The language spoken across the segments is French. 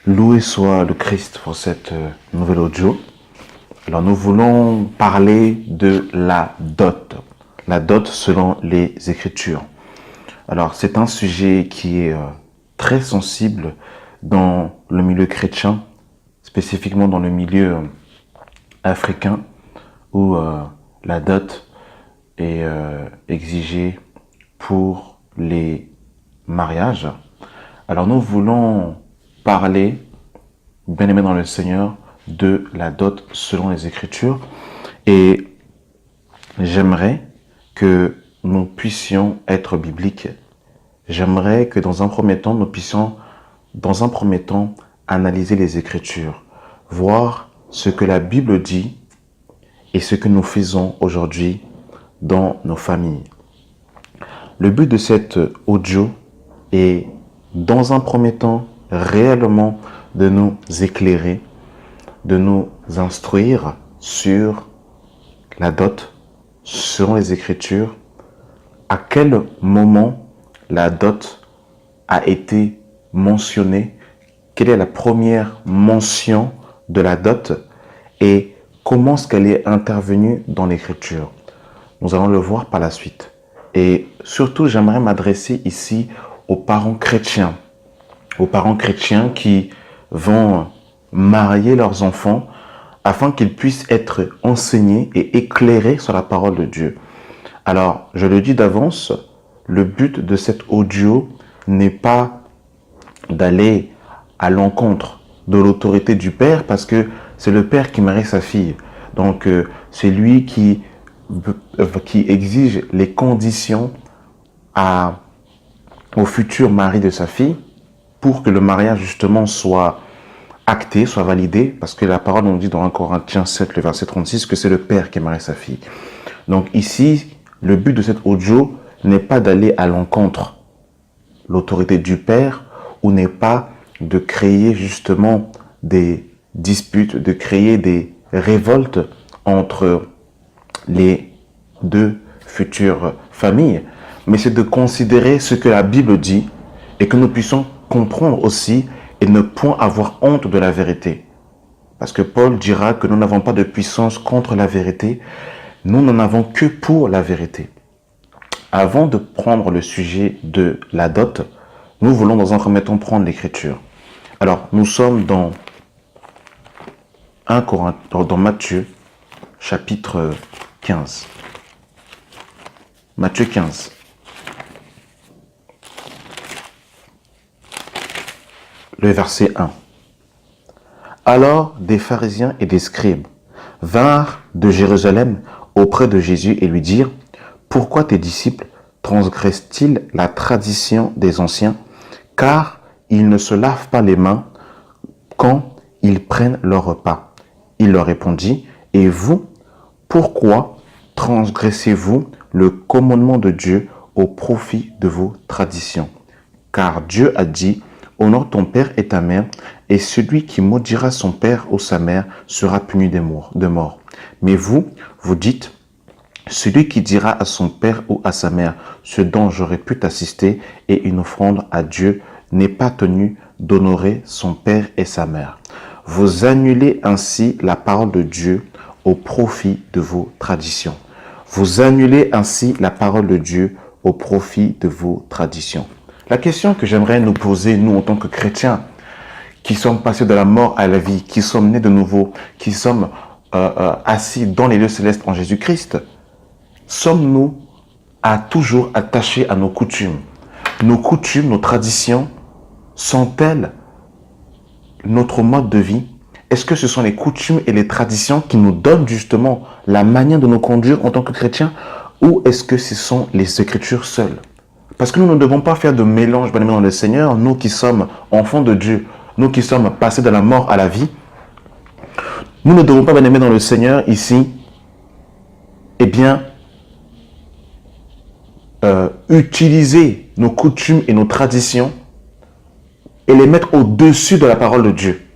Loué soit le Christ pour cette nouvelle audio. Alors nous voulons parler de la dot. La dot selon les Écritures. Alors c'est un sujet qui est très sensible dans le milieu chrétien, spécifiquement dans le milieu africain, où la dot est exigée pour les mariages. Alors nous voulons parler, bien-aimé dans le Seigneur, de la dot selon les Écritures. Et j'aimerais que nous puissions être bibliques. J'aimerais que dans un premier temps, nous puissions, analyser les Écritures, voir ce que la Bible dit et ce que nous faisons aujourd'hui dans nos familles. Le but de cette audio est, dans un premier temps, réellement de nous éclairer, de nous instruire sur la dot, selon les Écritures, à quel moment la dot a été mentionnée, quelle est la première mention de la dot et comment est-ce qu'elle est intervenue dans l'Écriture. Nous allons le voir par la suite. Et surtout, j'aimerais m'adresser ici aux parents chrétiens qui vont marier leurs enfants afin qu'ils puissent être enseignés et éclairés sur la parole de Dieu. Alors, je le dis d'avance, le but de cette audio n'est pas d'aller à l'encontre de l'autorité du père parce que c'est le père qui marie sa fille. Donc, c'est lui qui exige les conditions au futur mari de sa fille pour que le mariage justement soit acté, soit validé, parce que la parole nous dit dans 1 Corinthiens 7, le verset 36, que c'est le père qui marie sa fille. Donc ici, le but de cette audio n'est pas d'aller à l'encontre de l'autorité du père ou n'est pas de créer justement des disputes, de créer des révoltes entre les deux futures familles, mais c'est de considérer ce que la Bible dit et que nous puissions comprendre aussi et ne point avoir honte de la vérité. Parce que Paul dira que nous n'avons pas de puissance contre la vérité, nous n'en avons que pour la vérité. Avant de prendre le sujet de la dot, nous voulons dans un premier temps prendre l'Écriture. Alors, nous sommes dans Matthieu, chapitre 15. Matthieu 15. Le verset 1. Alors des pharisiens et des scribes vinrent de Jérusalem auprès de Jésus et lui dirent : pourquoi tes disciples transgressent-ils la tradition des anciens, car ils ne se lavent pas les mains quand ils prennent leur repas? Il leur répondit : et vous, pourquoi transgressez-vous le commandement de Dieu au profit de vos traditions? Car Dieu a dit : honore ton père et ta mère, et celui qui maudira son père ou sa mère sera puni de mort. Mais vous dites : celui qui dira à son père ou à sa mère ce dont j'aurais pu t'assister et une offrande à Dieu n'est pas tenu d'honorer son père et sa mère. Vous annulez ainsi la parole de Dieu au profit de vos traditions. Vous annulez ainsi la parole de Dieu au profit de vos traditions. La question que j'aimerais nous poser, nous en tant que chrétiens, qui sommes passés de la mort à la vie, qui sommes nés de nouveau, qui sommes assis dans les lieux célestes en Jésus-Christ, sommes-nous toujours attachés à nos coutumes? Nos coutumes, nos traditions, sont-elles notre mode de vie? Est-ce que ce sont les coutumes et les traditions qui nous donnent justement la manière de nous conduire en tant que chrétiens, ou est-ce que ce sont les Écritures seules? Parce que nous ne devons pas faire de mélange, bien-aimés dans le Seigneur, nous qui sommes enfants de Dieu, nous qui sommes passés de la mort à la vie. Nous ne devons pas, bien-aimés dans le Seigneur, ici, utiliser nos coutumes et nos traditions et les mettre au-dessus de la parole de Dieu.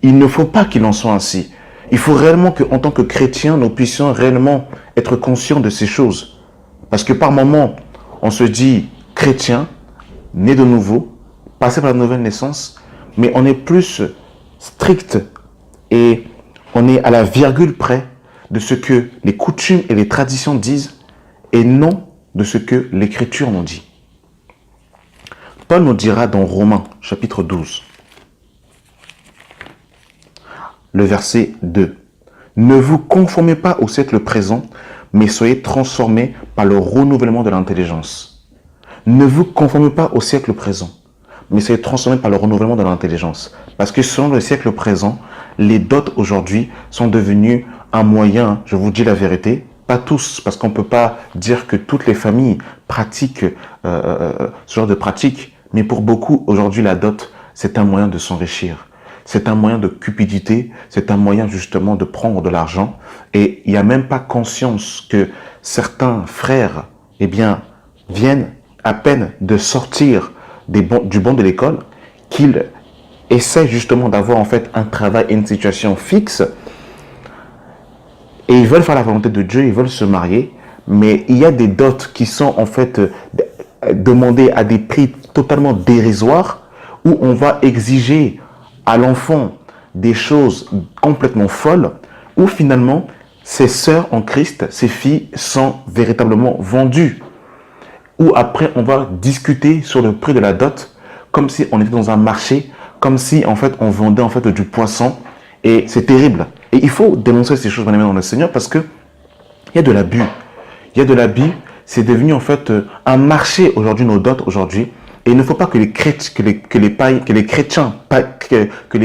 Il ne faut pas qu'il en soit ainsi. Il faut réellement qu'en tant que chrétiens, nous puissions réellement être conscients de ces choses. Parce que par moments, on se dit chrétien, né de nouveau, passé par la nouvelle naissance, mais on est plus strict et on est à la virgule près de ce que les coutumes et les traditions disent et non de ce que l'Écriture nous dit. Paul nous dira dans Romains, chapitre 12, le verset 2. « Ne vous conformez pas au siècle présent, mais soyez transformés par le renouvellement de l'intelligence. » Ne vous conformez pas au siècle présent, mais soyez transformés par le renouvellement de l'intelligence. Parce que selon le siècle présent, les dots aujourd'hui sont devenus un moyen, je vous dis la vérité, pas tous, parce qu'on ne peut pas dire que toutes les familles pratiquent ce genre de pratique, mais pour beaucoup, aujourd'hui, la dot, c'est un moyen de s'enrichir. C'est un moyen de cupidité, c'est un moyen justement de prendre de l'argent. Et il n'y a même pas conscience que certains frères, eh bien, viennent à peine de sortir du banc de l'école, qu'ils essaient justement d'avoir en fait un travail et une situation fixe. Et ils veulent faire la volonté de Dieu, ils veulent se marier. Mais il y a des dots qui sont en fait demandées à des prix totalement dérisoires, où on va exiger à l'enfant des choses complètement folles, où finalement, ses sœurs en Christ, ses filles sont véritablement vendues. Où après, on va discuter sur le prix de la dot, comme si on était dans un marché, comme si en fait, on vendait en fait du poisson. Et c'est terrible. Et il faut dénoncer ces choses dans le Seigneur parce que il y a de l'abus. Il y a de l'abus. C'est devenu en fait un marché aujourd'hui, nos dots aujourd'hui. Et il ne faut pas que les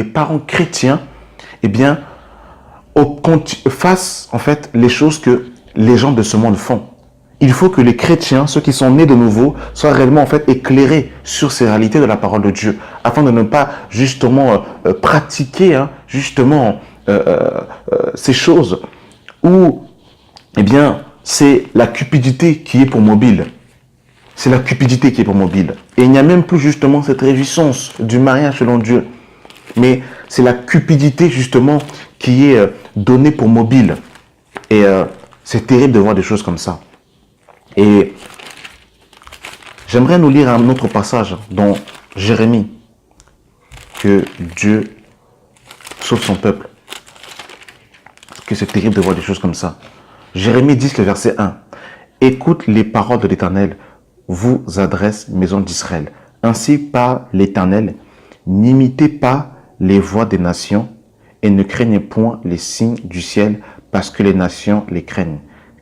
parents chrétiens, eh bien, fassent en fait les choses que les gens de ce monde font. Il faut que les chrétiens, ceux qui sont nés de nouveau, soient réellement en fait éclairés sur ces réalités de la parole de Dieu, afin de ne pas justement pratiquer justement ces choses où, eh bien, c'est la cupidité qui est pour mobile. C'est la cupidité qui est pour mobile. Et il n'y a même plus justement cette réjouissance du mariage selon Dieu. Mais c'est la cupidité justement qui est donnée pour mobile. Et c'est terrible de voir des choses comme ça. Et j'aimerais nous lire un autre passage dans Jérémie, que Dieu sauve son peuple. Parce que c'est terrible de voir des choses comme ça. Jérémie 10, le verset 1. « Écoute les paroles de l'Éternel, vous adresse, maison d'Israël. Ainsi parle l'Éternel, n'imitez pas les voix des nations et ne craignez point les signes du ciel parce que les nations les craignent.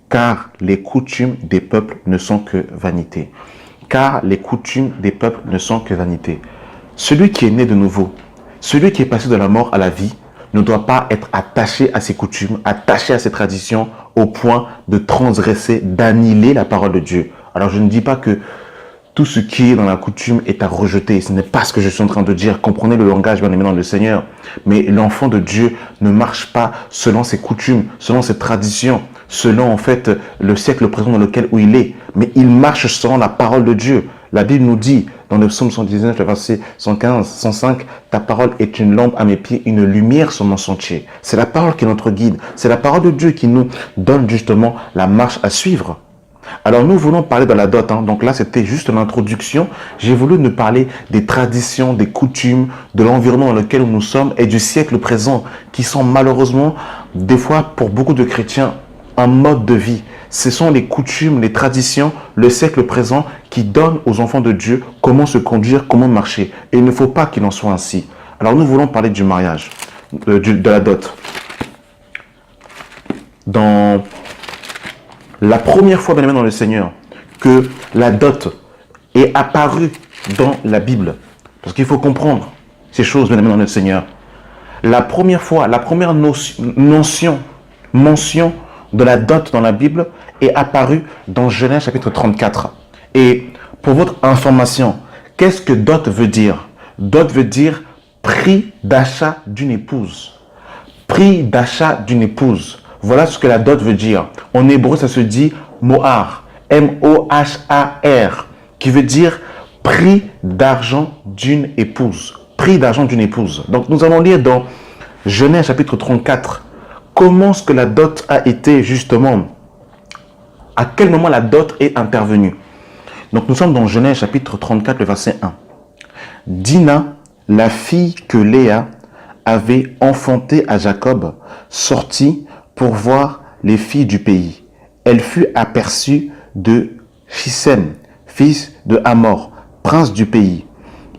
Car les coutumes des peuples ne sont que vanité. » Car les coutumes des peuples ne sont que vanité. Celui qui est né de nouveau, celui qui est passé de la mort à la vie, ne doit pas être attaché à ses coutumes, attaché à ses traditions, au point de transgresser, d'annihiler la parole de Dieu. Alors je ne dis pas que tout ce qui est dans la coutume est à rejeter. Ce n'est pas ce que je suis en train de dire. Comprenez le langage, bien aimé dans le Seigneur. Mais l'enfant de Dieu ne marche pas selon ses coutumes, selon ses traditions, selon en fait le siècle présent dans lequel il est. Mais il marche selon la parole de Dieu. La Bible nous dit, dans le psaume 119, le verset 115, 105, « Ta parole est une lampe à mes pieds, une lumière sur mon sentier. » C'est la parole qui est notre guide. C'est la parole de Dieu qui nous donne justement la marche à suivre. Alors nous voulons parler de la dot, donc là c'était juste l'introduction. J'ai voulu nous parler des traditions, des coutumes, de l'environnement dans lequel nous sommes et du siècle présent qui sont malheureusement, des fois pour beaucoup de chrétiens, un mode de vie. Ce sont les coutumes, les traditions, le siècle présent qui donnent aux enfants de Dieu comment se conduire, comment marcher. Et il ne faut pas qu'il en soit ainsi. Alors nous voulons parler du mariage, de la dot. Dans la première fois, bien aimé dans le Seigneur, que la dot est apparue dans la Bible, parce qu'il faut comprendre ces choses, bien aimé dans le Seigneur. La première fois, la première mention de la dot dans la Bible est apparue dans Genèse chapitre 34. Et pour votre information, qu'est-ce que dot veut dire? Dot veut dire prix d'achat d'une épouse. Prix d'achat d'une épouse. Voilà ce que la dot veut dire. En hébreu, ça se dit mohar, M-O-H-A-R, qui veut dire prix d'argent d'une épouse. Prix d'argent d'une épouse. Donc nous allons lire dans Genèse chapitre 34, comment est-ce que la dot a été justement, à quel moment la dot est intervenue. Donc nous sommes dans Genèse chapitre 34, le verset 1. Dina, la fille que Léa avait enfantée à Jacob, sortit pour voir les filles du pays. Elle fut aperçue de Shissem, fils de Hamor, prince du pays.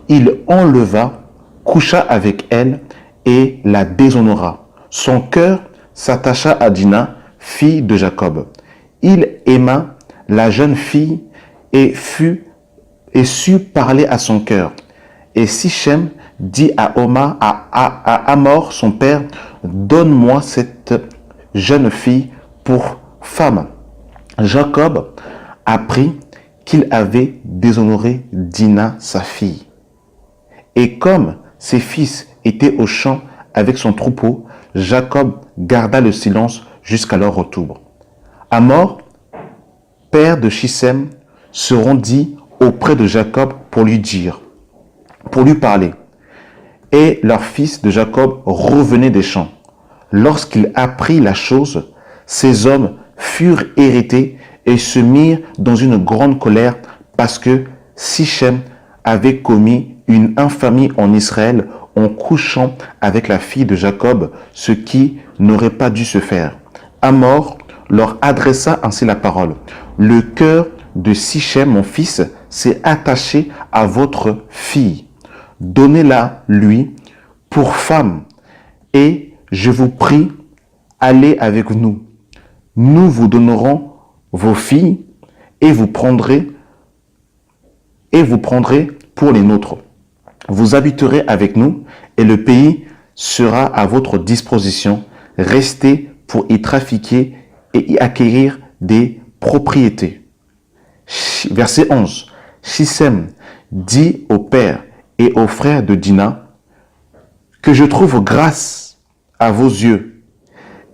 Il enleva, coucha avec elle et la déshonora. Son cœur s'attacha à Dina, fille de Jacob. Il aima la jeune fille et sut parler à son cœur. Et Sichem dit à Hamor, son père, donne-moi cette jeune fille pour femme. Jacob apprit qu'il avait déshonoré Dina, sa fille. Et comme ses fils étaient au champ avec son troupeau, Jacob garda le silence jusqu'à leur retour. Hamor, père de Shissem, se rendit auprès de Jacob pour lui parler. Et leur fils de Jacob revenait des champs. Lorsqu'il apprit la chose, ces hommes furent irrités et se mirent dans une grande colère parce que Sichem avait commis une infamie en Israël en couchant avec la fille de Jacob, ce qui n'aurait pas dû se faire. Hamor leur adressa ainsi la parole. Le cœur de Sichem, mon fils, s'est attaché à votre fille. Donnez-la lui pour femme et je vous prie, allez avec nous. Nous vous donnerons vos filles et vous prendrez pour les nôtres. Vous habiterez avec nous et le pays sera à votre disposition. Restez pour y trafiquer et y acquérir des propriétés. Verset 11. Shissem dit au père et aux frères de Dina que je trouve grâce à vos yeux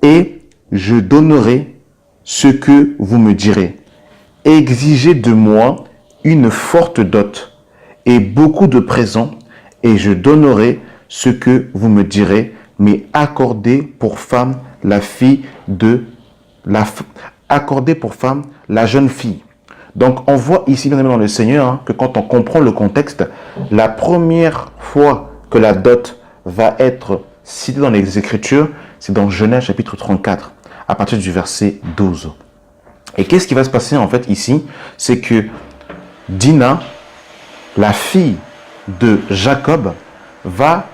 et je donnerai ce que vous me direz. Exigez de moi une forte dot et beaucoup de présents et je donnerai ce que vous me direz, mais accordez pour femme la jeune fille. Donc on voit ici, bien aimé dans le Seigneur, que quand on comprend le contexte, la première fois que la dot va être citée dans les Écritures, c'est dans Genèse chapitre 34, à partir du verset 12. Et qu'est-ce qui va se passer en fait ici? C'est que Dina, la fille de Jacob, va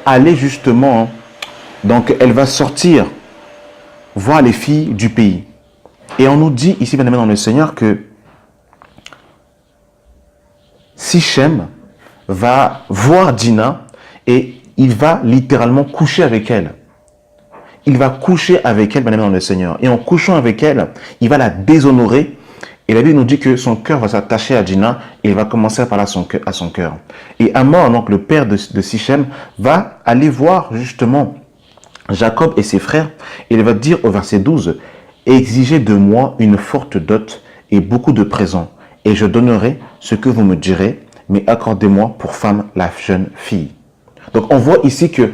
aller justement, donc elle va sortir voir les filles du pays. Et on nous dit ici, bien aimé dans le Seigneur, que Sichem va voir Dina et il va littéralement coucher avec elle. Il va coucher avec elle, bien aimé dans le Seigneur. Et en couchant avec elle, il va la déshonorer. Et la Bible nous dit que son cœur va s'attacher à Dina et il va commencer à parler à son cœur. Et Hamor, donc le père de Sichem, va aller voir justement Jacob et ses frères. Et il va dire au verset 12, « Exigez de moi une forte dot et beaucoup de présents, et je donnerai ce que vous me direz, mais accordez-moi pour femme la jeune fille. » Donc on voit ici que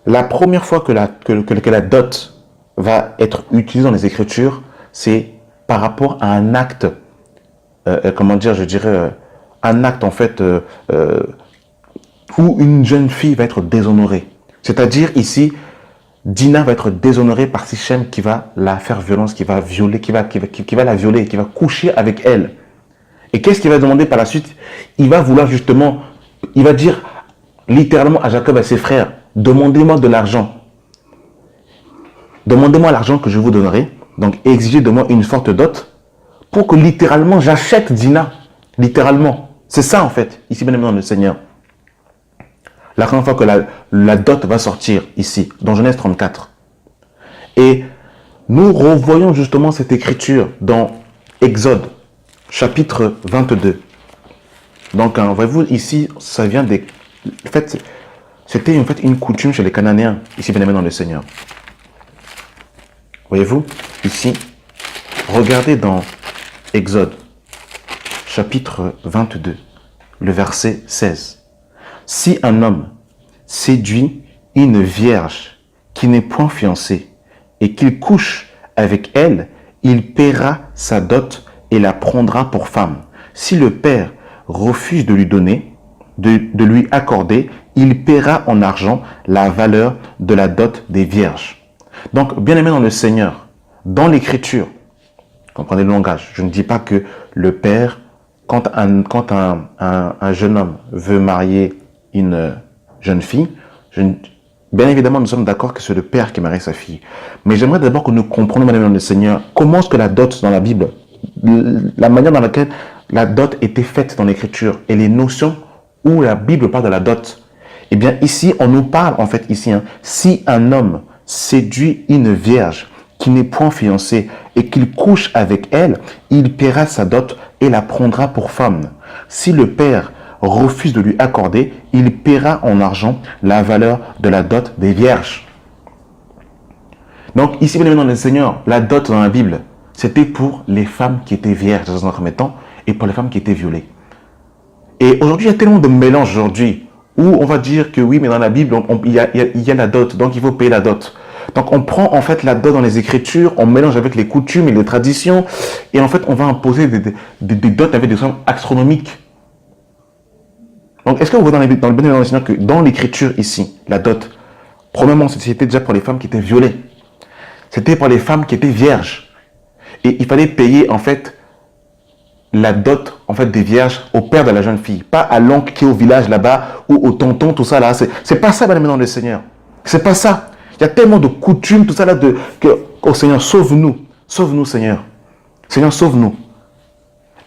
la première fois que la dot va être utilisée dans les Écritures, c'est par rapport à un acte, un acte en fait où une jeune fille va être déshonorée. C'est-à-dire ici, Dina va être déshonorée par Sichem qui va la faire violence, qui va la violer, qui va coucher avec elle. Et qu'est-ce qu'il va demander par la suite? Il va vouloir justement, il va dire littéralement à Jacob et à ses frères, demandez-moi de l'argent. Demandez-moi l'argent que je vous donnerai. Donc exigez de moi une forte dot pour que littéralement j'achète Dina. Littéralement. C'est ça en fait, ici bien aimé dans le Seigneur. La première fois que la dot va sortir ici, dans Genèse 34. Et nous revoyons justement cette écriture dans Exode, chapitre 22. Donc, voyez-vous, ici, ça vient des... En fait, c'était en fait une coutume chez les Cananéens, ici bien aimé dans le Seigneur. Voyez-vous, ici, regardez dans Exode, chapitre 22, le verset 16. Si un homme séduit une vierge qui n'est point fiancée et qu'il couche avec elle, il paiera sa dot et la prendra pour femme. Si le père refuse de lui donner, de lui accorder, il paiera en argent la valeur de la dot des vierges. Donc, bien aimé dans le Seigneur, dans l'Écriture, comprenez le langage, je ne dis pas que le père, quand un jeune homme veut marier une jeune fille, bien évidemment, nous sommes d'accord que c'est le père qui marie sa fille. Mais j'aimerais d'abord que nous comprenions, bien aimé dans le Seigneur, comment est-ce que la dot dans la Bible, la manière dans laquelle la dot était faite dans l'Écriture et les notions où la Bible parle de la dot. Eh bien, ici, on nous parle, en fait, ici, si un homme séduit une vierge qui n'est point fiancée et qu'il couche avec elle, il paiera sa dot et la prendra pour femme. Si le père refuse de lui accorder, il paiera en argent la valeur de la dot des vierges. Donc, ici, bien évidemment, dans le Seigneur, la dot dans la Bible, c'était pour les femmes qui étaient vierges dans un premier temps et pour les femmes qui étaient violées. Et aujourd'hui, il y a tellement de mélange aujourd'hui où on va dire que oui, mais dans la Bible, il y a la dot, donc il faut payer la dot. Donc on prend en fait la dot dans les Écritures, on mélange avec les coutumes et les traditions, et en fait on va imposer des dots avec des sommes astronomiques. Donc est-ce que vous voyez dans le bénéfice Seigneur que dans l'Écriture ici, la dot, premièrement c'était déjà pour les femmes qui étaient violées, c'était pour les femmes qui étaient vierges, et il fallait payer en fait la dot en fait des vierges au père de la jeune fille, pas à l'oncle qui est au village là-bas ou au tonton, tout ça là. C'est pas ça, bien aimé dans le Seigneur. C'est pas ça. Il y a tellement de coutumes, tout ça là, oh Seigneur, sauve-nous. Sauve-nous, Seigneur. Seigneur, sauve-nous.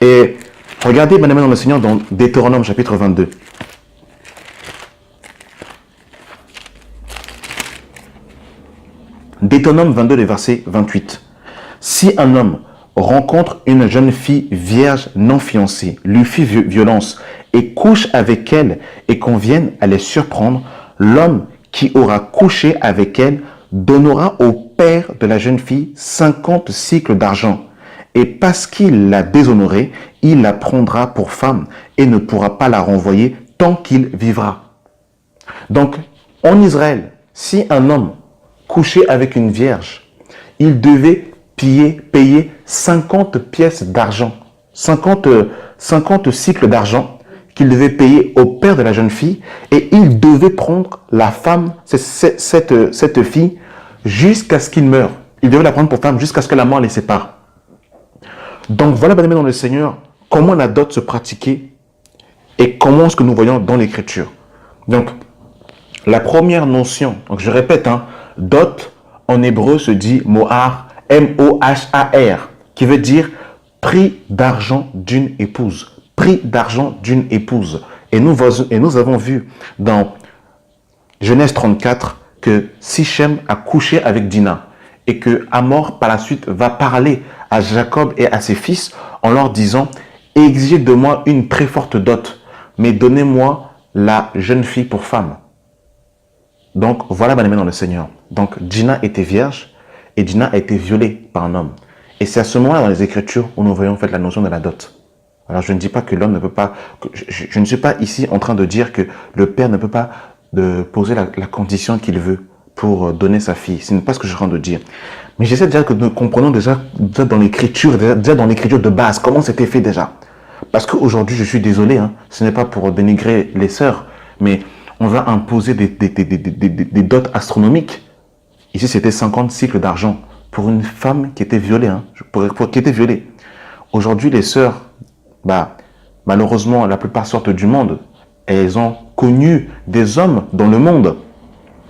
Et regardez, bien aimé dans le Seigneur, dans Deutéronome chapitre 22. Deutéronome 22, le verset 28. Si un homme rencontre une jeune fille vierge non fiancée, lui fit violence et couche avec elle et qu'on vienne à les surprendre, l'homme qui aura couché avec elle donnera au père de la jeune fille 50 cycles d'argent. Et parce qu'il l'a déshonorée, il la prendra pour femme et ne pourra pas la renvoyer tant qu'il vivra. Donc, en Israël, si un homme couchait avec une vierge, il devait payer 50 pièces d'argent, 50 cycles d'argent qu'il devait payer au père de la jeune fille, et il devait prendre la femme, cette fille, jusqu'à ce qu'il meure. Il devait la prendre pour femme jusqu'à ce que la mort les sépare. Donc voilà, bien aimé dans le Seigneur, comment la dot se pratiquait et comment est-ce que nous voyons dans l'Écriture. Donc, la première notion, donc je répète, dot en hébreu se dit mohar, M-O-H-A-R, qui veut dire prix d'argent d'une épouse. Prix d'argent d'une épouse. Et nous avons vu dans Genèse 34 que Sichem a couché avec Dina et que Hamor par la suite va parler à Jacob et à ses fils en leur disant « Exigez de moi une très forte dot, mais donnez-moi la jeune fille pour femme. » Donc voilà, bien aimé dans le Seigneur. Donc Dina était vierge et Dina a été violée par un homme. Et c'est à ce moment-là dans les Écritures où nous voyons en fait la notion de la dot. Alors je ne dis pas que l'homme ne peut pas, je ne suis pas ici en train de dire que le père ne peut pas poser la condition qu'il veut pour donner sa fille. Ce n'est pas ce que je suis en train de dire. Mais j'essaie déjà que nous comprenons déjà dans l'écriture, déjà dans l'écriture de base, comment c'était fait déjà. Parce qu'aujourd'hui, je suis désolé, ce n'est pas pour dénigrer les sœurs, mais on va imposer des dots astronomiques. Ici, c'était 50 cycles d'argent pour une femme qui était violée. Qui était violée. Aujourd'hui, les sœurs, malheureusement, la plupart sortent du monde. Elles ont connu des hommes dans le monde.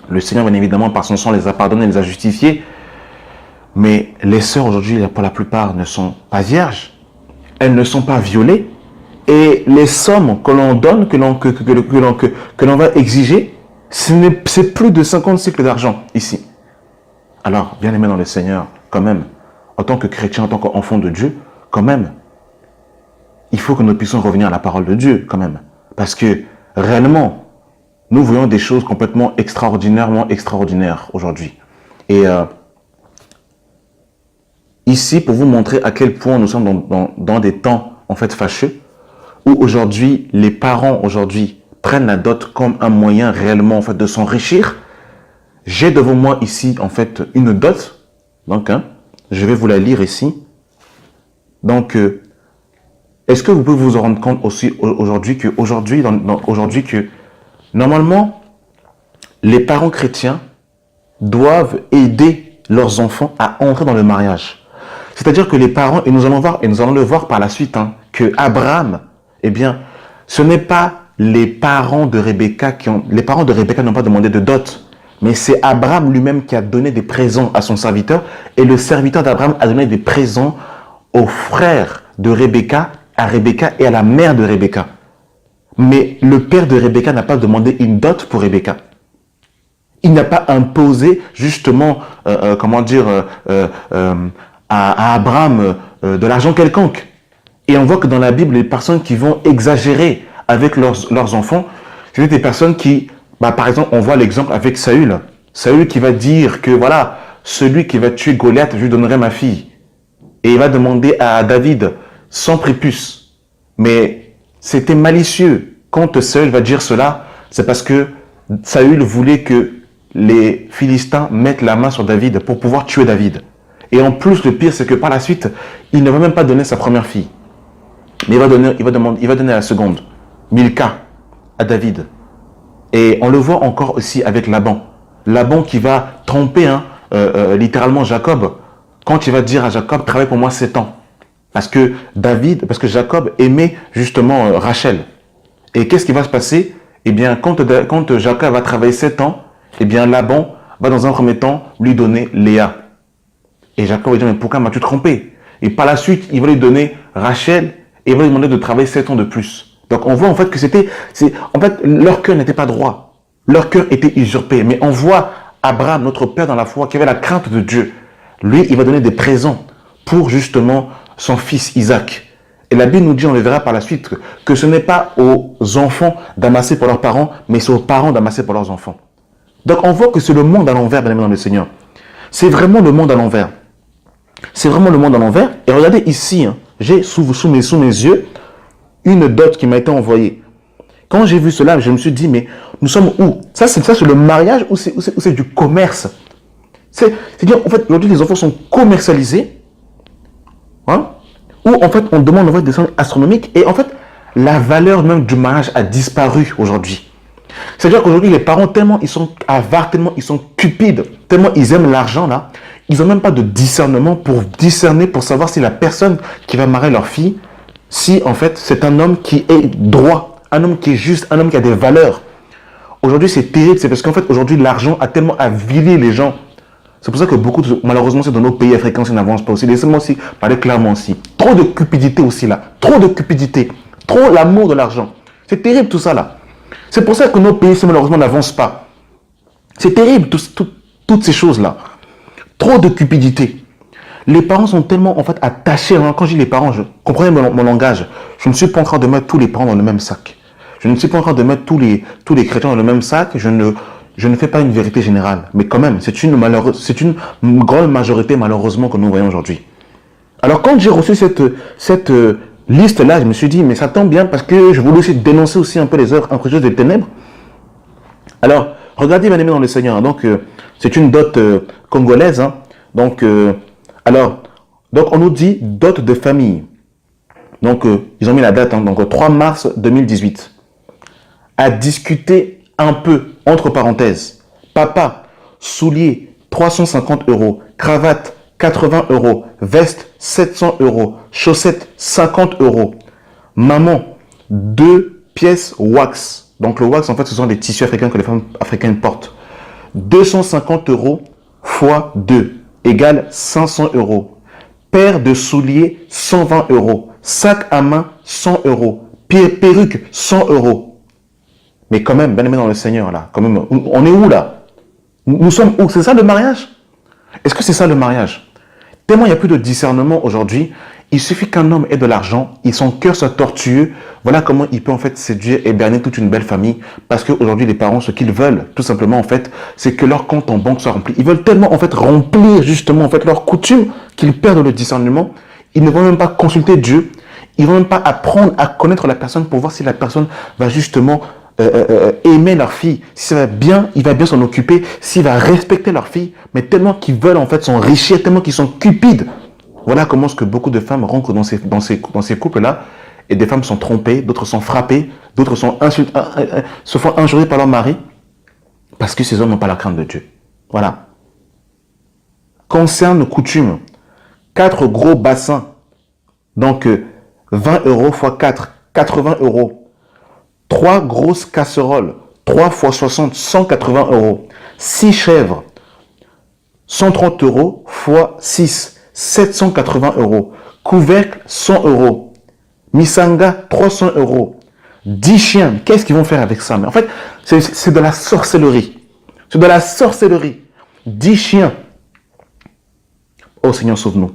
Le Seigneur, bien évidemment, par son sang, les a pardonnés, les a justifiés. Mais les sœurs, aujourd'hui, pour la plupart, ne sont pas vierges. Elles ne sont pas violées. Et les sommes que l'on donne, que l'on va exiger, c'est plus de 50 cycles d'argent ici. Alors, bien aimé dans le Seigneur, quand même, en tant que chrétien, en tant qu'enfant de Dieu, quand même, il faut que nous puissions revenir à la parole de Dieu, quand même. Parce que, réellement, nous voyons des choses complètement extraordinaires aujourd'hui. Et ici, pour vous montrer à quel point nous sommes dans des temps, en fait, fâcheux, où aujourd'hui, les parents, aujourd'hui, prennent la dot comme un moyen réellement, en fait, de s'enrichir. J'ai devant moi ici, en fait, une dot. Donc, je vais vous la lire ici. Donc, est-ce que vous pouvez vous en rendre compte aussi aujourd'hui que normalement, les parents chrétiens doivent aider leurs enfants à entrer dans le mariage. C'est-à-dire que les parents, et nous allons le voir par la suite, que Abraham, eh bien, ce n'est pas les parents de Rebecca n'ont pas demandé de dot, mais c'est Abraham lui-même qui a donné des présents à son serviteur, et le serviteur d'Abraham a donné des présents aux frères de Rebecca, à Rebecca et à la mère de Rebecca. Mais le père de Rebecca n'a pas demandé une dot pour Rebecca. Il n'a pas imposé justement, à Abraham de l'argent quelconque. Et on voit que dans la Bible, les personnes qui vont exagérer avec leurs enfants, c'est des personnes qui, par exemple, on voit l'exemple avec Saül. Saül qui va dire que voilà, celui qui va tuer Goliath, je lui donnerai ma fille. Et il va demander à David, sans prépuce. Mais c'était malicieux. Quand Saül va dire cela, c'est parce que Saül voulait que les Philistins mettent la main sur David pour pouvoir tuer David. Et en plus, le pire, c'est que par la suite, il ne va même pas donner sa première fille. Mais il va donner la seconde, Milka, à David. Et on le voit encore aussi avec Laban. Laban qui va tromper littéralement Jacob, quand il va dire à Jacob, travaille pour moi 7 ans. Parce que Jacob aimait justement Rachel. Et qu'est-ce qui va se passer? Eh bien, quand Jacob va travailler 7 ans, eh bien, Laban va dans un premier temps lui donner Léa. Et Jacob va dire, mais pourquoi m'as-tu trompé? Et par la suite, il va lui donner Rachel et il va lui demander de travailler 7 ans de plus. Donc on voit en fait que leur cœur n'était pas droit. Leur cœur était usurpé. Mais on voit Abraham, notre père dans la foi, qui avait la crainte de Dieu. Lui, il va donner des présents pour justement son fils Isaac. Et la Bible nous dit, on le verra par la suite, que ce n'est pas aux enfants d'amasser pour leurs parents, mais c'est aux parents d'amasser pour leurs enfants. Donc on voit que c'est le monde à l'envers, bien aimé dans le Seigneur. C'est vraiment le monde à l'envers. C'est vraiment le monde à l'envers. Et regardez ici, j'ai sous mes yeux une dot qui m'a été envoyée. Quand j'ai vu cela, je me suis dit, mais nous sommes où? Ça, c'est le mariage ou c'est du commerce? C'est-à-dire, en fait, aujourd'hui, les enfants sont commercialisés. Où, en fait, on demande en fait, des sommes astronomiques. Et en fait, la valeur même du mariage a disparu aujourd'hui. C'est-à-dire qu'aujourd'hui, les parents, tellement ils sont avares, tellement ils sont cupides, tellement ils aiment l'argent, là, ils n'ont même pas de discernement pour discerner, pour savoir si la personne qui va marier leur fille, si en fait c'est un homme qui est droit, un homme qui est juste, un homme qui a des valeurs. Aujourd'hui, c'est terrible, c'est parce qu'en fait, aujourd'hui, l'argent a tellement avilé les gens. C'est pour ça que malheureusement, c'est dans nos pays africains, ça n'avance pas aussi. Laissez-moi aussi parler clairement aussi. Trop de cupidité aussi là, trop de cupidité, trop l'amour de l'argent. C'est terrible tout ça là. C'est pour ça que nos pays, malheureusement, n'avancent pas. C'est terrible, toutes ces choses-là. Trop de cupidité. Les parents sont tellement, en fait, attachés. Quand je dis les parents, comprenez mon langage. Je ne suis pas en train de mettre tous les parents dans le même sac. Je ne suis pas en train de mettre tous les chrétiens dans le même sac. Je ne fais pas une vérité générale. Mais quand même, c'est une grande majorité, malheureusement, que nous voyons aujourd'hui. Alors, quand j'ai reçu cette liste-là, je me suis dit, mais ça tombe bien parce que je voulais aussi dénoncer aussi un peu les œuvres imprécieuses des ténèbres. Alors, regardez, bien aimé dans le Seigneur. Donc, c'est une dot congolaise. Donc, on nous dit dot de famille. Donc, ils ont mis la date. Donc, 3 mars 2018. À discuter un peu, entre parenthèses. Papa, souliers, 350 €. Cravate, 80 €. Veste, 700 €. Chaussettes, 50 €. Maman, 2 pièces wax. Donc le wax, en fait, ce sont des tissus africains que les femmes africaines portent. 250 € fois 2 égale 500 €. Paire de souliers, 120 €. Sac à main, 100 €. Perruque, 100 €. Mais quand même, bien aimé dans le Seigneur, là, quand même, on est où là? Nous sommes où? C'est ça le mariage? Est-ce que c'est ça le mariage? Tellement il n'y a plus de discernement aujourd'hui, il suffit qu'un homme ait de l'argent, son cœur soit tortueux, voilà comment il peut en fait séduire et berner toute une belle famille. Parce qu'aujourd'hui, les parents, ce qu'ils veulent, tout simplement, en fait, c'est que leur compte en banque soit rempli. Ils veulent tellement en fait remplir justement en fait leurs coutumes qu'ils perdent le discernement. Ils ne vont même pas consulter Dieu, ils ne vont même pas apprendre à connaître la personne pour voir si la personne va justement aimer leur fille, si ça va bien, il va bien s'en occuper, s'il va respecter leur fille, mais tellement qu'ils veulent en fait s'enrichir, tellement qu'ils sont cupides. Voilà comment est-ce que beaucoup de femmes rentrent dans ces couples-là et des femmes sont trompées, d'autres sont frappées, d'autres sont se font injurier par leur mari parce que ces hommes n'ont pas la crainte de Dieu. Voilà. Concerne coutume, 4 gros bassins, donc 20 € x 4, 80 €. 3 grosses casseroles, 3 x 60, 180 €. 6 chèvres, 130 € x 6, 780 €. Couvercle, 100 €. Misanga, 300 €. 10 chiens, qu'est-ce qu'ils vont faire avec ça? Mais en fait, c'est de la sorcellerie. C'est de la sorcellerie. 10 chiens. Oh Seigneur, sauve-nous.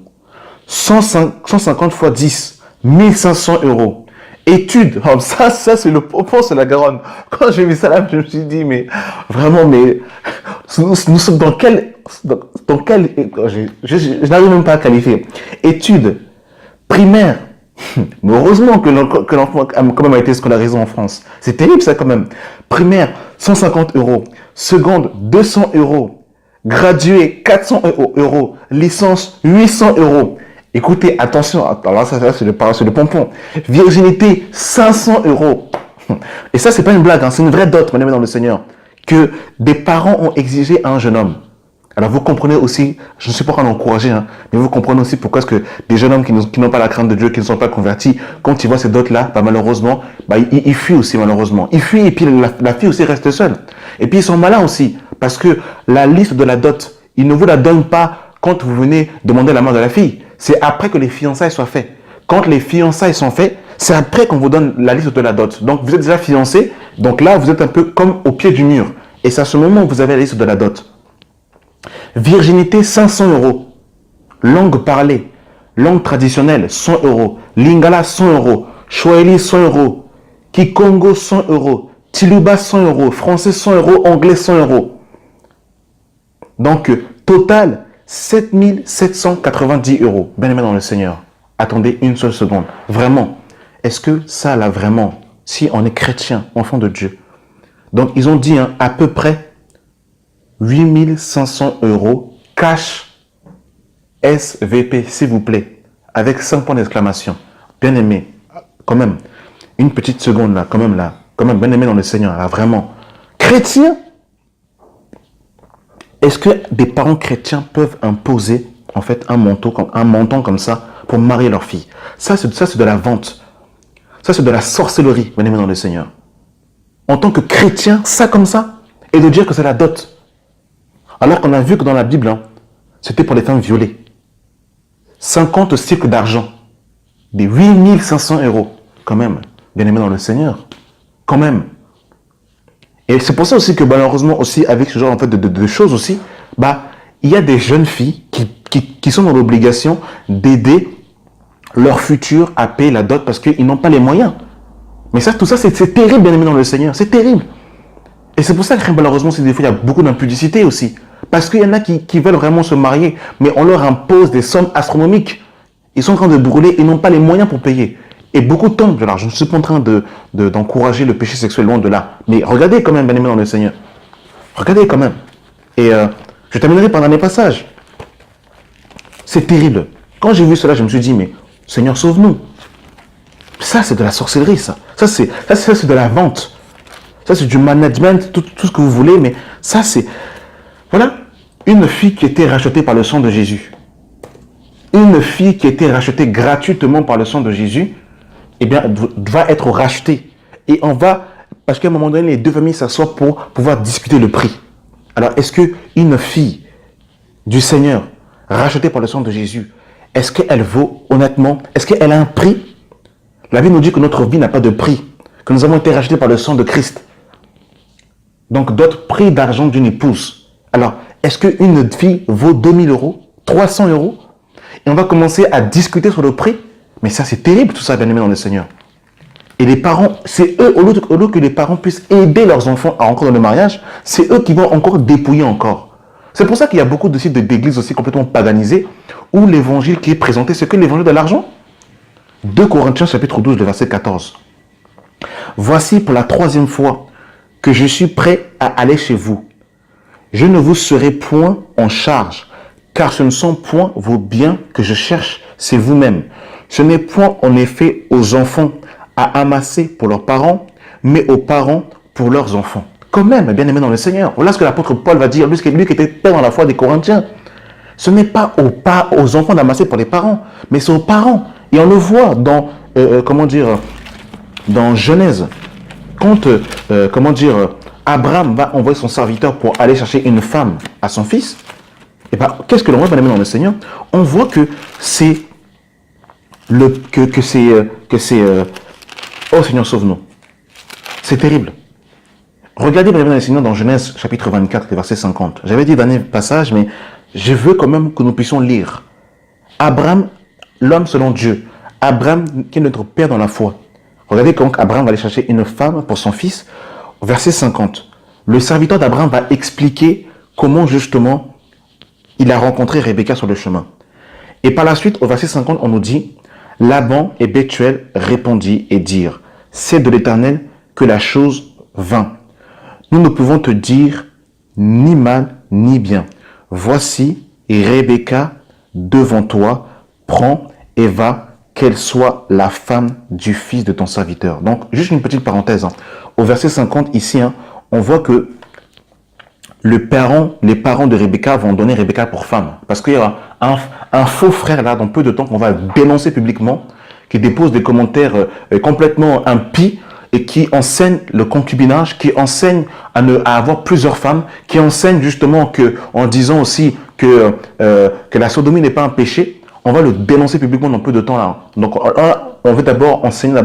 150 x 10, 1500 €. Études, oh, ça c'est le propos, c'est la Garonne. Quand j'ai vu ça là, je me suis dit, mais vraiment, mais nous sommes dans quel je n'arrive même pas à qualifier. Études, primaire. Mais heureusement que l'enfant quand même a été scolarisé en France. C'est terrible ça quand même. Primaire, 150 €. Seconde, 200 €. Gradué, 400 €. Licence, 800 €. Écoutez, attention, alors ça c'est le pompon. Virginité, 500 €. Et ça, c'est pas une blague, hein, c'est une vraie dot, mon ami dans le Seigneur, que des parents ont exigé à un jeune homme. Alors vous comprenez aussi, je ne suis pas en train d'encourager, hein, mais vous comprenez aussi pourquoi est-ce que des jeunes hommes qui n'ont pas la crainte de Dieu, qui ne sont pas convertis, quand ils voient ces dots-là, bah, malheureusement, bah, ils fuient aussi malheureusement. Ils fuient et puis la fille aussi reste seule. Et puis ils sont malins aussi, parce que la liste de la dot, ils ne vous la donnent pas quand vous venez demander la main de la fille. C'est après que les fiançailles soient faites. Quand les fiançailles sont faites, c'est après qu'on vous donne la liste de la dot. Donc vous êtes déjà fiancé, donc là vous êtes un peu comme au pied du mur. Et c'est à ce moment où vous avez la liste de la dot. Virginité, 500 €. Langue parlée, langue traditionnelle, 100 €. Lingala, 100 €. Swahili, 100 €. Kikongo, 100 €. Tiluba, 100 €. Français, 100 €. Anglais, 100 €. Donc, total, 7790 €. Bien-aimé dans le Seigneur. Attendez une seule seconde. Vraiment, est-ce que ça, là, vraiment, si on est chrétien, enfant de Dieu, donc ils ont dit hein, à peu près 8500 € cash SVP, s'il vous plaît, avec 5 points d'exclamation. Bien aimé, quand même, une petite seconde là, quand même, bien aimé dans le Seigneur, là, vraiment. Chrétien, est-ce que des parents chrétiens peuvent imposer, en fait, un montant comme ça pour marier leur fille? Ça, c'est de la vente. Ça, c'est de la sorcellerie, bien aimé dans le Seigneur. En tant que chrétien, ça comme ça, et de dire que c'est la dot. Alors qu'on a vu que dans la Bible, hein, c'était pour les femmes violées. 50 cycles d'argent. Des 8500 €. Quand même. Bien aimé dans le Seigneur. Quand même. Et c'est pour ça aussi que malheureusement aussi, avec ce genre en fait, de choses aussi, bah, il y a des jeunes filles qui sont dans l'obligation d'aider leur futur à payer la dot parce qu'ils n'ont pas les moyens. Mais ça, tout ça, c'est terrible, bien aimé dans le Seigneur. C'est terrible. Et c'est pour ça que malheureusement, des fois, il y a beaucoup d'impudicité aussi. Parce qu'il y en a qui veulent vraiment se marier, mais on leur impose des sommes astronomiques. Ils sont en train de brûler et n'ont pas les moyens pour payer. Et beaucoup tombent de l'argent. Je ne suis pas en train d'encourager le péché sexuel, loin de là. Mais regardez quand même, bien aimé dans le Seigneur. Regardez quand même. Et je terminerai par un dernier passage. C'est terrible. Quand j'ai vu cela, je me suis dit, mais Seigneur, sauve-nous. Ça, c'est de la sorcellerie, ça. Ça, c'est de la vente. Ça, c'est du management, tout ce que vous voulez, mais ça, c'est... Voilà, une fille qui était rachetée par le sang de Jésus. Une fille qui était rachetée gratuitement par le sang de Jésus, eh bien, va être rachetée. Et on va, parce qu'à un moment donné, les deux familles s'assoient pour pouvoir discuter le prix. Alors, est-ce qu'une fille du Seigneur, rachetée par le sang de Jésus, est-ce qu'elle vaut, honnêtement, est-ce qu'elle a un prix? La Bible nous dit que notre vie n'a pas de prix, que nous avons été rachetés par le sang de Christ. Donc, d'autres prix d'argent d'une épouse. Alors, est-ce qu'une fille vaut 2000 €, 300 €? Et on va commencer à discuter sur le prix. Mais ça, c'est terrible tout ça, bien aimé dans le Seigneur. Et les parents, c'est eux, au lieu que les parents puissent aider leurs enfants à entrer dans le mariage, c'est eux qui vont encore dépouiller encore. C'est pour ça qu'il y a beaucoup de sites d'églises aussi complètement paganisés, où l'évangile qui est présenté, c'est que l'évangile de l'argent. 2 Corinthiens chapitre 12, le verset 14. Voici pour la 3e fois que je suis prêt à aller chez vous. Je ne vous serai point en charge, car ce ne sont point vos biens que je cherche, c'est vous-même. Ce n'est point en effet aux enfants à amasser pour leurs parents, mais aux parents pour leurs enfants. Quand même, bien aimé dans le Seigneur. Voilà ce que l'apôtre Paul va dire, lui qui était père dans la foi des Corinthiens. Ce n'est pas aux enfants d'amasser pour les parents, mais c'est aux parents. Et on le voit dans, dans Genèse. Quand, Abraham va envoyer son serviteur pour aller chercher une femme à son fils, et ben, qu'est-ce que l'on voit, bien aimé dans le Seigneur? On voit que c'est oh Seigneur, sauve-nous. C'est terrible. Regardez, bien aimé dans le Seigneur, dans Genèse chapitre 24, verset 50. J'avais dit dernier passage, mais je veux quand même que nous puissions lire. Abraham, l'homme selon Dieu. Abraham, qui est notre père dans la foi. Regardez quand Abraham va aller chercher une femme pour son fils. Verset 50. Le serviteur d'Abraham va expliquer comment justement il a rencontré Rebecca sur le chemin. Et par la suite, au verset 50, on nous dit, Laban et Bethuel répondit et dirent, c'est de l'Éternel que la chose vint. Nous ne pouvons te dire ni mal ni bien. Voici Rebecca devant toi, prends et va, qu'elle soit la femme du fils de ton serviteur. Donc, juste une petite parenthèse. Au verset 50, ici, on voit que les parents de Rebecca vont donner Rebecca pour femme. Parce qu'il y a un faux frère là, dans peu de temps, qu'on va dénoncer publiquement, qui dépose des commentaires complètement impies et qui enseigne le concubinage, qui enseigne à avoir plusieurs femmes, qui enseigne justement que, en disant aussi que la sodomie n'est pas un péché. On va le dénoncer publiquement dans peu de temps là. Donc, on veut d'abord enseigner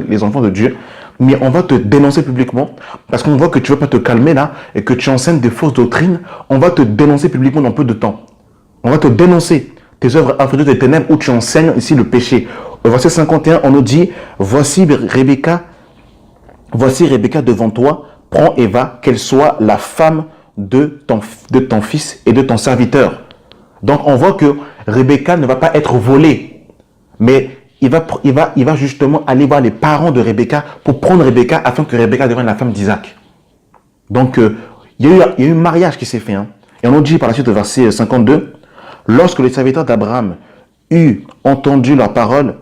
les enfants de Dieu, mais on va te dénoncer publiquement parce qu'on voit que tu ne veux pas te calmer là et que tu enseignes des fausses doctrines. On va te dénoncer publiquement dans peu de temps. On va te dénoncer tes œuvres infidèles des ténèbres où tu enseignes ici le péché. Au verset 51, on nous dit, voici Rebecca devant toi, prends et va, qu'elle soit la femme de ton fils et de ton serviteur. Donc, on voit que Rebecca ne va pas être volée, mais il va justement aller voir les parents de Rebecca pour prendre Rebecca afin que Rebecca devienne la femme d'Isaac. Donc, il y a eu un mariage qui s'est fait. Et on nous dit par la suite au verset 52, lorsque les serviteurs d'Abraham eut entendu leur parole,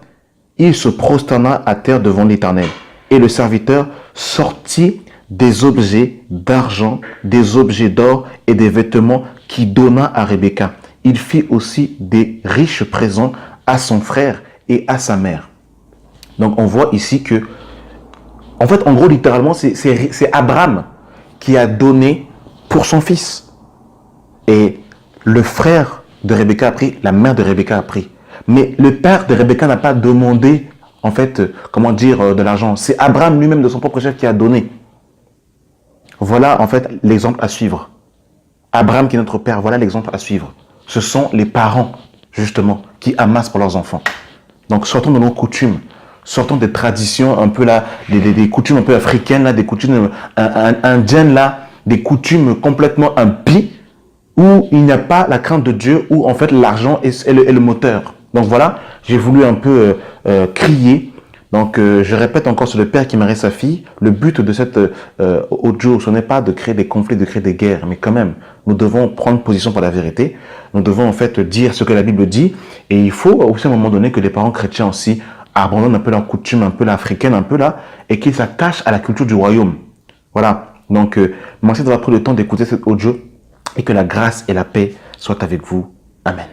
il se prosterna à terre devant l'Éternel. Et le serviteur sortit des objets d'argent, des objets d'or et des vêtements qu'il donna à Rebecca. Il fit aussi des riches présents à son frère et à sa mère. Donc on voit ici que, en fait, en gros, littéralement, c'est Abraham qui a donné pour son fils. Et le frère de Rebecca a pris, la mère de Rebecca a pris. Mais le père de Rebecca n'a pas demandé, en fait, de l'argent. C'est Abraham lui-même de son propre chef qui a donné. Voilà, en fait, l'exemple à suivre. Abraham qui est notre père, voilà l'exemple à suivre. Ce sont les parents, justement, qui amassent pour leurs enfants. Donc, sortons de nos coutumes, sortons des traditions un peu là, des coutumes un peu africaines, là, des coutumes indiennes, là, des coutumes complètement impies, où il n'y a pas la crainte de Dieu, où en fait l'argent est le moteur. Donc voilà, j'ai voulu un peu crier. Donc je répète encore sur le père qui marie sa fille. Le but de cette audio, ce n'est pas de créer des conflits, de créer des guerres, mais quand même, nous devons prendre position pour la vérité. Nous devons en fait dire ce que la Bible dit. Et il faut aussi à un moment donné que les parents chrétiens aussi abandonnent un peu leur coutume, un peu l'africaine, un peu là, et qu'ils s'attachent à la culture du royaume. Voilà. Donc merci d'avoir pris le temps d'écouter cette audio et que la grâce et la paix soient avec vous. Amen.